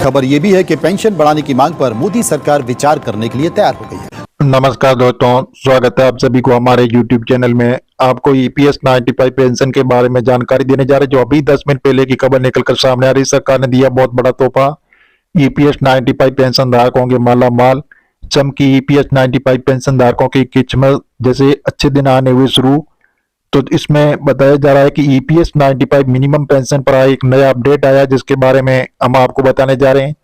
खबर ये भी है कि पेंशन बढ़ाने की मांग पर मोदी सरकार विचार करने के लिए तैयार हो गई है। नमस्कार दोस्तों, स्वागत है आप सभी को हमारे YouTube चैनल में। आपको ईपीएस 95 पेंशन के बारे में जानकारी देने जा रहे हैं, जो अभी 10 मिनट पहले की खबर निकलकर सामने आ रही। सरकार ने दिया बहुत बड़ा तोहफा, ईपीएस 95 पेंशन धारकों के माला माल। चमकी ईपीएस 95 पेंशन धारकों की किस्मत, जैसे अच्छे दिन आने हुए शुरू। तो इसमें बताया जा रहा है कि ईपीएस 95 मिनिमम पेंशन पर एक नया अपडेट आया, जिसके बारे में हम आपको बताने जा रहे हैं।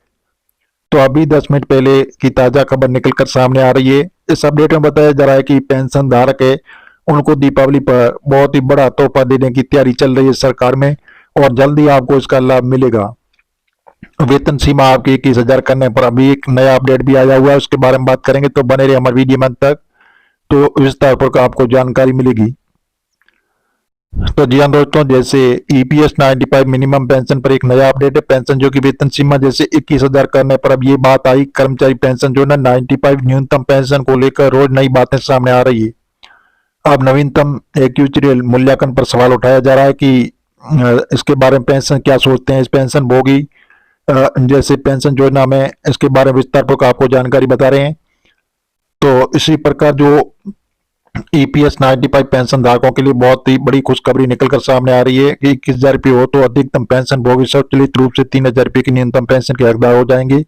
तो अभी 10 मिनट पहले की ताजा खबर निकलकर सामने आ रही है। इस अपडेट में बताया जा रहा है कि पेंशन धारक है, उनको दीपावली पर बहुत ही बड़ा तोहफा देने की तैयारी चल रही है सरकार में, और जल्दी आपको इसका लाभ मिलेगा। वेतन सीमा आपकी 21,000 करने पर अभी एक नया अपडेट भी आया हुआ है, उसके बारे में बात करेंगे। तो बने रहे हमारे वीडियो में अंत तक, तो विस्तार पर आपको जानकारी मिलेगी। तो जी हाँ दोस्तों, जैसे ईपीएस 95 मिनिमम पेंशन पर एक नया अपडेट है। पेंशन जो कि वेतन सीमा जैसे 21,000 करने पर अब ये बात आई। कर्मचारी पेंशन जो ना 95 न्यूनतम पेंशन को लेकर रोज नई बातें सामने आ रही है। अब नवीनतम एक्यूचुअल मूल्यांकन पर सवाल उठाया जा रहा है कि इसके बारे में पेंशन क्या सोचते हैं। इस पेंशन भोगी जैसे पेंशन योजना में इसके बारे में विस्तार पूर्वक आपको जानकारी बता रहे हैं। तो इसी प्रकार जो ईपीएस 95 पेंशन धारकों के लिए बहुत ही बड़ी खुशखबरी निकलकर सामने आ रही है कि 21,000 रुपये हो तो अधिकतम पेंशन भोगी स्वचालित रूप से 3,000 रुपये की न्यूनतम पेंशन के हकदार हो जाएंगे।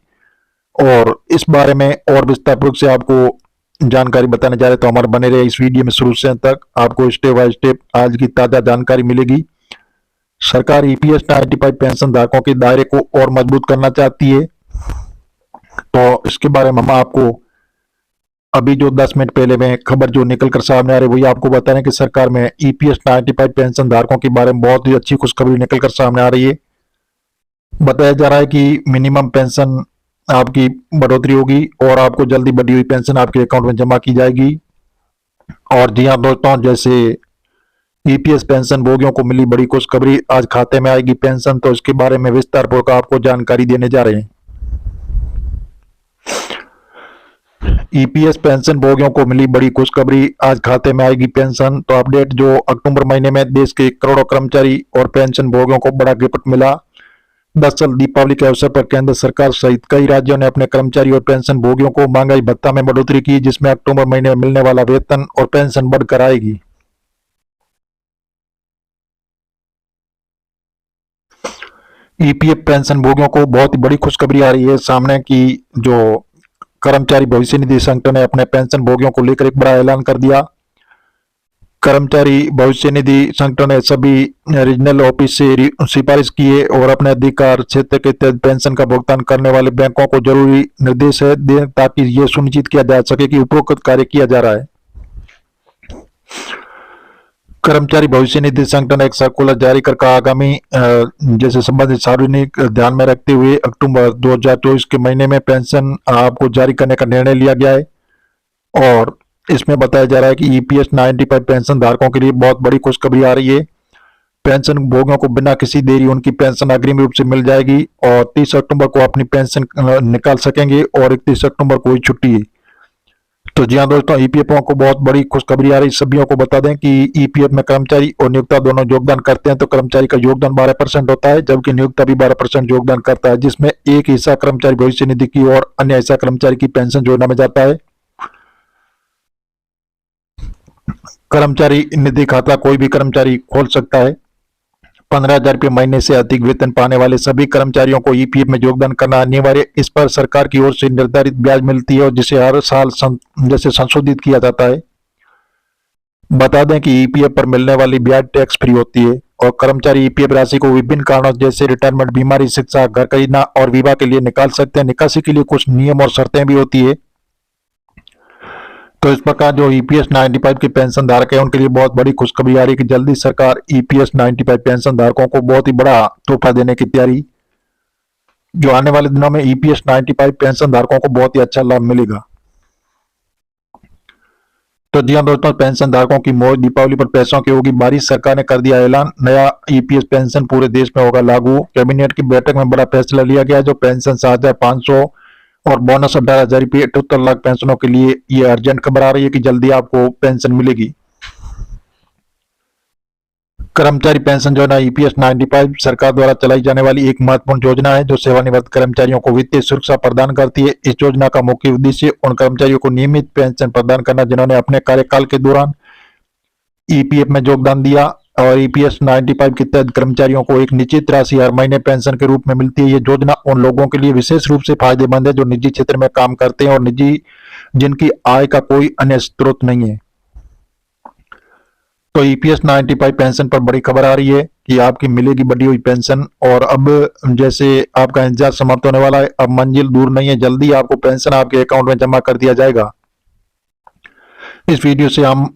और इस बारे में और विस्तारपूर्वक से आपको जानकारी बताने जा रहे, तो हमारे बने रहे इस वीडियो में शुरू से अंत तक। आपको स्टेप बाय स्टेप आज की ताजा जानकारी मिलेगी। सरकार ईपीएस 95 पेंशन धारकों के दायरे को और मजबूत करना चाहती है। तो इसके बारे में हम आपको अभी जो 10 मिनट पहले में खबर जो निकलकर सामने आ रही है, वही आपको बता रहे हैं कि सरकार में ईपीएस 95 पेंशन धारकों के बारे में बहुत ही अच्छी खुशखबरी निकलकर सामने आ रही है। बताया जा रहा है कि मिनिमम पेंशन आपकी बढ़ोतरी होगी और आपको जल्दी बढ़ी हुई पेंशन आपके अकाउंट में जमा की जाएगी। और जी हाँ दोस्तों, जैसे ईपीएस पेंशन भोगियों को मिली बड़ी खुशखबरी, आज खाते में आएगी पेंशन। तो इसके बारे में विस्तार पूर्वक आपको जानकारी देने जा रहे हैं। ईपीएस पेंशन भोगियों को मिली बड़ी खुशखबरी, आज खाते में आएगी पेंशन। तो अपडेट जो अक्टूबर महीने में देश के करोड़ों कर्मचारी और पेंशन भोगियों को बड़ा गिफ्ट मिला। दरअसल दीपावली के अवसर पर केंद्र सरकार सहित कई राज्यों ने अपने कर्मचारी और पेंशन भोगियों को महंगाई भत्ता में बढ़ोतरी की, जिसमें अक्टूबर महीने में मिलने वाला वेतन और पेंशन बढ़कर आएगी। ईपीएफ पेंशन भोगियों को बहुत ही बड़ी खुशखबरी आ रही है सामने की। जो कर्मचारी भविष्य निधि संगठन ने अपने पेंशन भोगियों को लेकर एक बड़ा ऐलान कर दिया। कर्मचारी भविष्य निधि संगठन ने सभी रीजनल ऑफिस से सिफारिश की है और अपने अधिकार क्षेत्र के तहत पेंशन का भुगतान करने वाले बैंकों को जरूरी निर्देश दें, ताकि यह सुनिश्चित किया जा सके कि उपरोक्त कार्य किया जा रहा है। कर्मचारी भविष्य निधि संगठन एक सर्कुलर जारी कर आगामी जैसे संबंधित सार्वजनिक ध्यान में रखते हुए अक्टूबर 2024 के महीने में पेंशन आपको जारी करने का निर्णय लिया गया है। और इसमें बताया जा रहा है कि ईपीएस 95 पेंशन धारकों के लिए बहुत बड़ी खुशखबरी आ रही है। पेंशन भोगियों को बिना किसी देरी उनकी पेंशन अग्रिम रूप से मिल जाएगी और 30 अक्टूबर को अपनी पेंशन निकाल सकेंगे और 31 अक्टूबर को ही छुट्टी है। तो जी हाँ दोस्तों, ईपीएफओ को बहुत बड़ी खुशखबरी आ रही। सभी को बता दें कि ईपीएफ में कर्मचारी और नियोक्ता दोनों योगदान करते हैं। तो कर्मचारी का योगदान 12% होता है, जबकि नियोक्ता भी 12% योगदान करता है, जिसमें एक हिस्सा कर्मचारी भविष्य निधि की और अन्य हिस्सा कर्मचारी की पेंशन योजना में जाता है। कर्मचारी निधि खाता कोई भी कर्मचारी खोल सकता है। 15,000 रुपये महीने से अधिक वेतन पाने वाले सभी कर्मचारियों को ईपीएफ में योगदान करना अनिवार्य। इस पर सरकार की ओर से निर्धारित ब्याज मिलती है और जिसे हर साल जैसे संशोधित किया जाता है। बता दें कि ईपीएफ पर मिलने वाली ब्याज टैक्स फ्री होती है और कर्मचारी ईपीएफ राशि को विभिन्न कारणों जैसे रिटायरमेंट, बीमारी, शिक्षा, घर खरीदना और विवाह के लिए निकाल सकते हैं। निकासी के लिए कुछ नियम और शर्तें भी होती है। तो इस प्रकार जो ईपीएस 95 के पेंशन धारक है, उनके लिए बहुत बड़ी खुशखबरी आ रही है कि जल्दी सरकार ईपीएस 95 पेंशन धारकों को बहुत ही बड़ा तोहफा देने की तैयारी। जो आने वाले दिनों में ईपीएस 95 पेंशन धारकों को बहुत ही अच्छा लाभ मिलेगा। तो जी हाँ दोस्तों, पेंशन धारकों की मौज, दीपावली पर पैसों की होगी बारिश। सरकार ने कर दिया ऐलान, नया ईपीएस पेंशन पूरे देश में होगा लागू। कैबिनेट की बैठक में बड़ा फैसला लिया गया। जो पेंशन 7,500 और बोनस 18,000 रुपये 78 लाख पेंशनों के लिए ये अर्जेंट खबर आ रही है कि जल्दी आपको पेंशन मिलेगी। कर्मचारी पेंशन योजना ईपीएस 95 सरकार द्वारा चलाई जाने वाली एक महत्वपूर्ण योजना है जो सेवानिवृत्त कर्मचारियों को वित्तीय सुरक्षा प्रदान करती है। इस योजना का मुख्य उद्देश्य उन कर्मचारियों को नियमित पेंशन प्रदान करना जिन्होंने अपने कार्यकाल के दौरान ईपीएफ में योगदान दिया, और ईपीएस 95 के तहत कर्मचारियों को एक निश्चित राशि हर महीने पेंशन के रूप में मिलती है। ये योजना उन लोगों के लिए विशेष रूप से फायदेमंद है जो निजी क्षेत्र में काम करते हैं और जिनकी आय का कोई अन्य स्रोत नहीं है। तो ईपीएस 95 पेंशन पर बड़ी खबर आ रही है कि आपकी मिलेगी बढ़ी हुई पेंशन, और अब जैसे आपका इंतजार समाप्त होने वाला है, अब मंजिल दूर नहीं है, जल्दी आपको पेंशन आपके अकाउंट में जमा कर दिया जाएगा। इस वीडियो से हम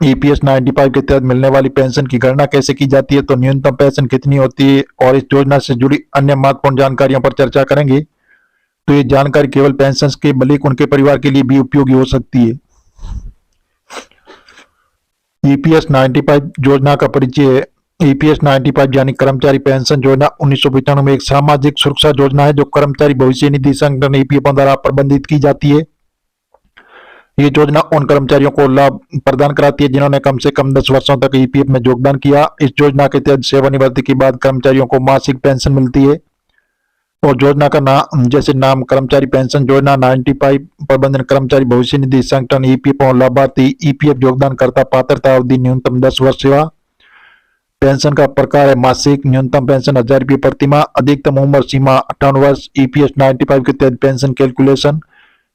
ईपीएस 95 के तहत मिलने वाली पेंशन की गणना कैसे की जाती है, तो न्यूनतम पेंशन कितनी होती है और इस योजना से जुड़ी अन्य महत्वपूर्ण जानकारियों पर चर्चा करेंगे। तो ये जानकारी केवल पेंशन के बल्कि उनके परिवार के लिए भी उपयोगी हो सकती है। ईपीएस 95 योजना का परिचय। ईपीएस 95 यानी कर्मचारी पेंशन योजना 1995 में एक सामाजिक सुरक्षा योजना है जो कर्मचारी भविष्य निधि संगठन ईपीएफ द्वारा प्रबंधित की जाती है। ये योजना उन कर्मचारियों को लाभ प्रदान कराती है जिन्होंने कम से कम 10 वर्षों तक ईपीएफ में योगदान किया। इस योजना के तहत सेवानिवृत्ति के बाद कर्मचारियों को मासिक पेंशन मिलती है, और योजना का नाम जैसे नाम कर्मचारी पेंशन योजना 95 प्रबंधन कर्मचारी भविष्य निधि संगठन ईपीएफ और लाभार्थी ईपीएफ योगदान करता पात्रता अवधि न्यूनतम 10 वर्ष सेवा। पेंशन का प्रकार है मासिक। न्यूनतम पेंशन 1000 रुपये प्रति माह। अधिकतम उम्र सीमा 58 वर्ष। ईपीएस 95 के तहत पेंशन कैलकुलेशन।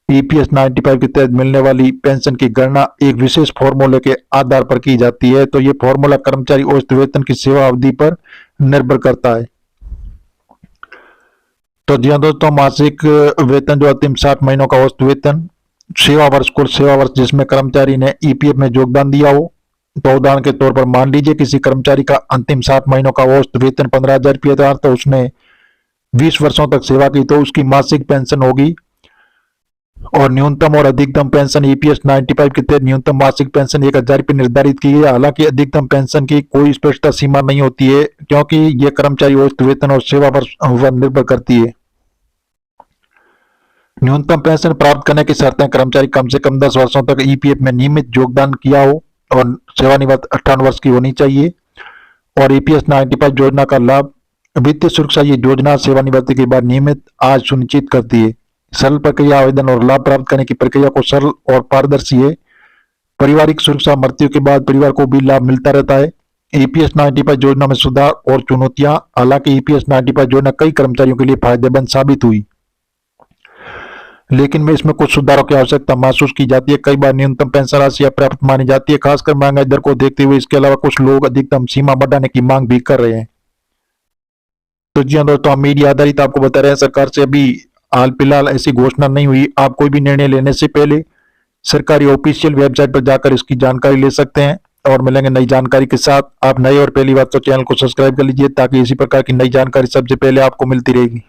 ईपीएस 95 के तहत मिलने वाली पेंशन की गणना एक विशेष फॉर्मूले के आधार पर की जाती है। तो ये फॉर्मूला कर्मचारी औसत वेतन की सेवा अवधि पर निर्भर करता है। तो जी हाँ दोस्तों, मासिक वेतन जो अंतिम 60 महीनों का औसत वेतन, सेवा वर्ष कुल सेवा वर्ष जिसमें कर्मचारी ने ईपीएफ में योगदान दिया हो। तो उदाहरण के तौर पर मान लीजिए किसी कर्मचारी का अंतिम 60 महीनों का औसत वेतन 15,000 रुपये था, तो उसने 20 वर्षों तक सेवा की, तो उसकी मासिक पेंशन होगी। और न्यूनतम और अधिकतम पेंशन ईपीएस 95 के तहत न्यूनतम मासिक पेंशन 1000 रुपये निर्धारित की है। हालांकि अधिकतम पेंशन की कोई स्पष्ट सीमा नहीं होती है क्योंकि यह कर्मचारी औसत वेतन और सेवा वर्ष पर निर्भर करती है। न्यूनतम पेंशन प्राप्त करने की शर्तें कर्मचारी कम से कम 10 वर्षों तक ईपीएफ में नियमित योगदान किया हो और सेवानिवृत्त 58 वर्ष की होनी चाहिए। और ईपीएस 95 योजना का लाभ वित्तीय सुरक्षा। ये योजना सेवानिवृत्ति के बाद नियमित आय सुनिश्चित करती है। सरल प्रक्रिया आवेदन और लाभ प्राप्त करने की प्रक्रिया को सरल और पारदर्शी है। पारिवारिक सुरक्षा। मृत्यु के बाद परिवार को भी लाभ मिलता रहता है। ईपीएस 95 योजना में सुधार और चुनौतियां। हालांकि ईपीएस 95 योजना कई कर्मचारियों के लिए फायदेमंद साबित हुई, लेकिन में इसमें कुछ सुधारों की आवश्यकता महसूस की जाती है। कई बार न्यूनतम पेंशन राशि अपर्याप्त मानी जाती है, खासकर महंगाई दर को देखते हुए। इसके अलावा कुछ लोग अधिकतम सीमा बढ़ाने की मांग भी कर रहे हैं। तो जी हाँ दोस्तों, हम मीडिया आधारित आपको बता रहे हैं, सरकार से अभी हाल फिलहाल ऐसी घोषणा नहीं हुई। आप कोई भी निर्णय लेने से पहले सरकारी ऑफिशियल वेबसाइट पर जाकर इसकी जानकारी ले सकते हैं। और मिलेंगे नई जानकारी के साथ। आप नए और पहली बात तो चैनल को सब्सक्राइब कर लीजिए ताकि इसी प्रकार की नई जानकारी सबसे पहले आपको मिलती रहेगी।